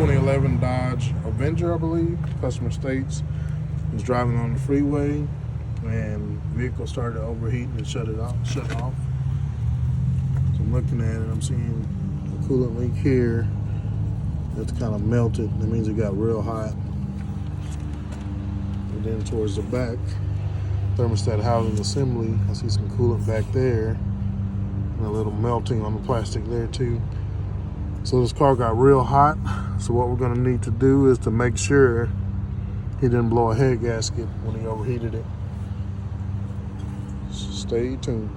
2011 Dodge Avenger, I believe. Customer states was driving on the freeway and vehicle started overheating and shut off. So I'm looking at it, I'm seeing a coolant leak here that's kind of melted. That means it got real hot. And then towards the back, thermostat housing assembly, I see some coolant back there and a little melting on the plastic there too. So this car got real hot. So what we're gonna need to do is to make sure he didn't blow a head gasket when he overheated it. Stay tuned.